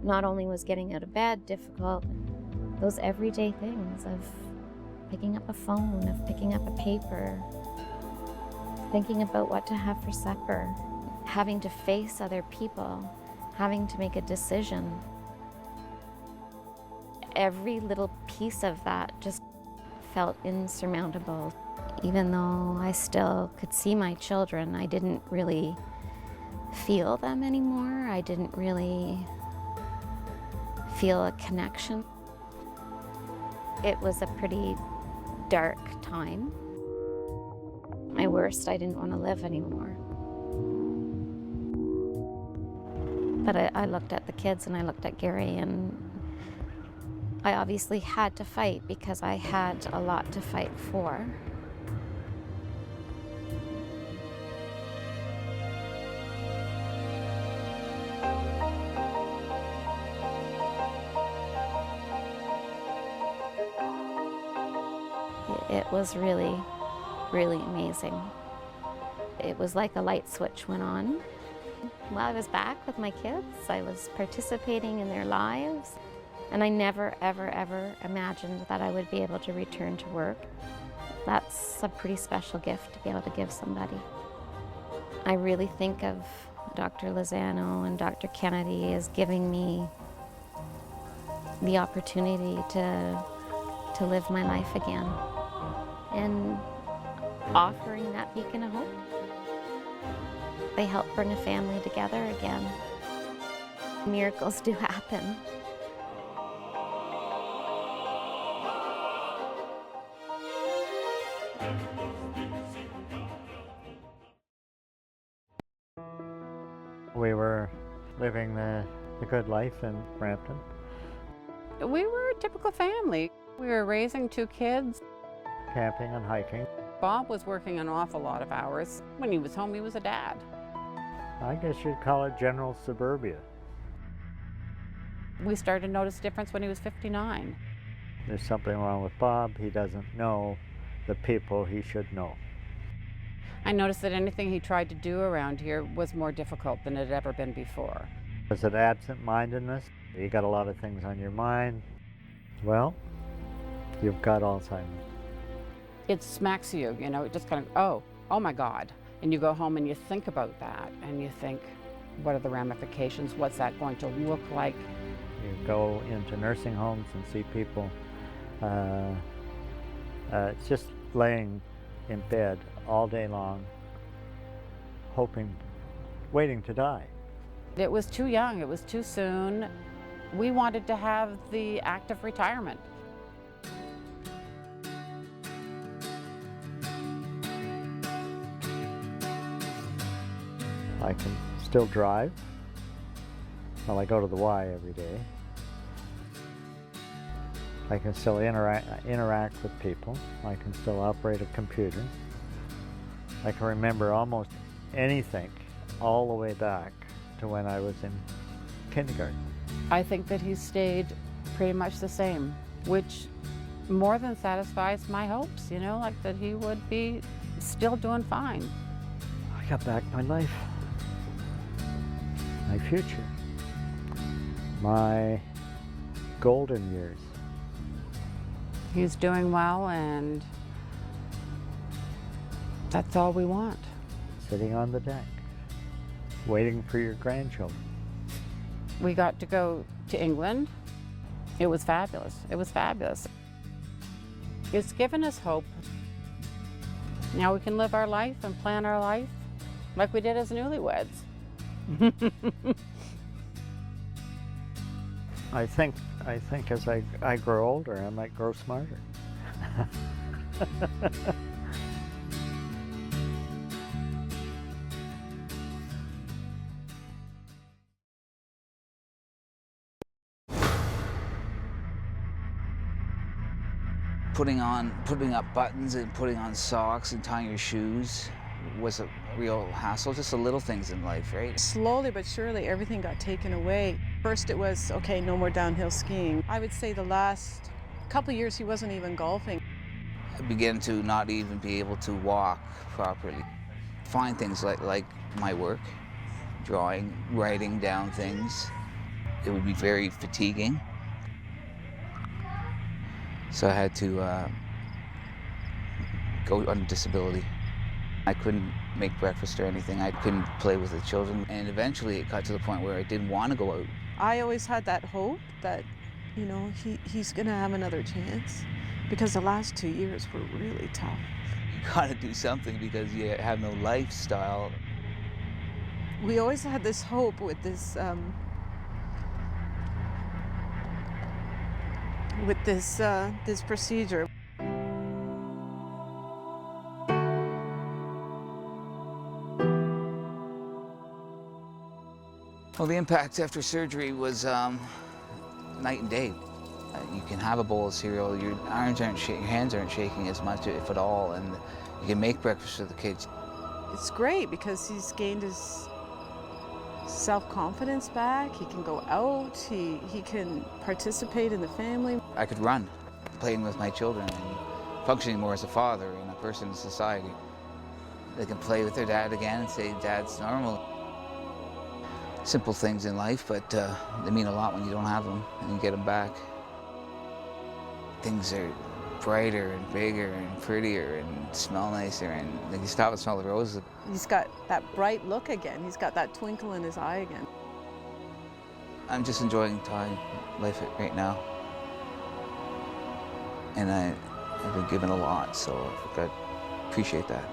Not only was getting out of bed difficult, those everyday things of picking up a phone, of picking up a paper, thinking about what to have for supper, having to face other people, having to make a decision. Every little piece of that just felt insurmountable. Even though I still could see my children, I didn't really feel them anymore. I didn't really feel a connection. It was a pretty dark time. My worst, I didn't want to live anymore. But I looked at the kids and I looked at Gary, and I obviously had to fight because I had a lot to fight for. It was really, really amazing. It was like a light switch went on. While I was back with my kids, I was participating in their lives, and I never, ever, ever imagined that I would be able to return to work. That's a pretty special gift to be able to give somebody. I really think of Dr. Lozano and Dr. Kennedy as giving me the opportunity to live my life again and offering that beacon of hope. They help bring a family together again. Miracles do happen. We were living the good life in Brampton. We were a typical family. We were raising 2 kids. Camping and hiking. Bob was working an awful lot of hours. When he was home, he was a dad. I guess you'd call it general suburbia. We started to notice a difference when he was 59. There's something wrong with Bob. He doesn't know the people he should know. I noticed that anything he tried to do around here was more difficult than it had ever been before. Was it absent-mindedness? You got a lot of things on your mind. Well, you've got Alzheimer's. It smacks you, you know, it just kind of, oh my God. And you go home and you think about that and you think, what are the ramifications? What's that going to look like? You go into nursing homes and see people just laying in bed all day long, waiting to die. It was too young, it was too soon. We wanted to have the active retirement. I can still drive. Well, I go to the Y every day. I can still interact with people. I can still operate a computer. I can remember almost anything all the way back to when I was in kindergarten. I think that he stayed pretty much the same, which more than satisfies my hopes, you know, like that he would be still doing fine. I got back my life, my future, my golden years. He's doing well, and that's all we want. Sitting on the deck, waiting for your grandchildren. We got to go to England. It was fabulous. It was fabulous. It's given us hope. Now we can live our life and plan our life like we did as newlyweds. I think as I grow older, I might grow smarter. Putting up buttons and putting on socks and tying your shoes was a real hassle. Just the little things in life, right? Slowly but surely, everything got taken away. First it was, okay, no more downhill skiing. I would say the last couple of years he wasn't even golfing. I began to not even be able to walk properly. Find things like my work, drawing, writing down things. it would be very fatiguing. So I had to go on disability. I couldn't make breakfast or anything. I couldn't play with the children. And eventually it got to the point where I didn't want to go out. I always had that hope that, you know, he's going to have another chance, because the last 2 years were really tough. You gotta do something because you have no lifestyle. We always had this hope with this this procedure. Well, the impact after surgery was night and day. You can have a bowl of cereal, your arms aren't shaking, your hands aren't shaking as much, if at all, and you can make breakfast for the kids. It's great because he's gained his self-confidence back. He can go out, he can participate in the family. I could run, playing with my children and functioning more as a father and a person in society. They can play with their dad again and say, Dad's normal. Simple things in life, but they mean a lot when you don't have them and you get them back. Things are brighter and bigger and prettier and smell nicer, and like you stop and smell the roses. He's got that bright look again. He's got that twinkle in his eye again. I'm just enjoying life right now. And I've been given a lot, so I appreciate that.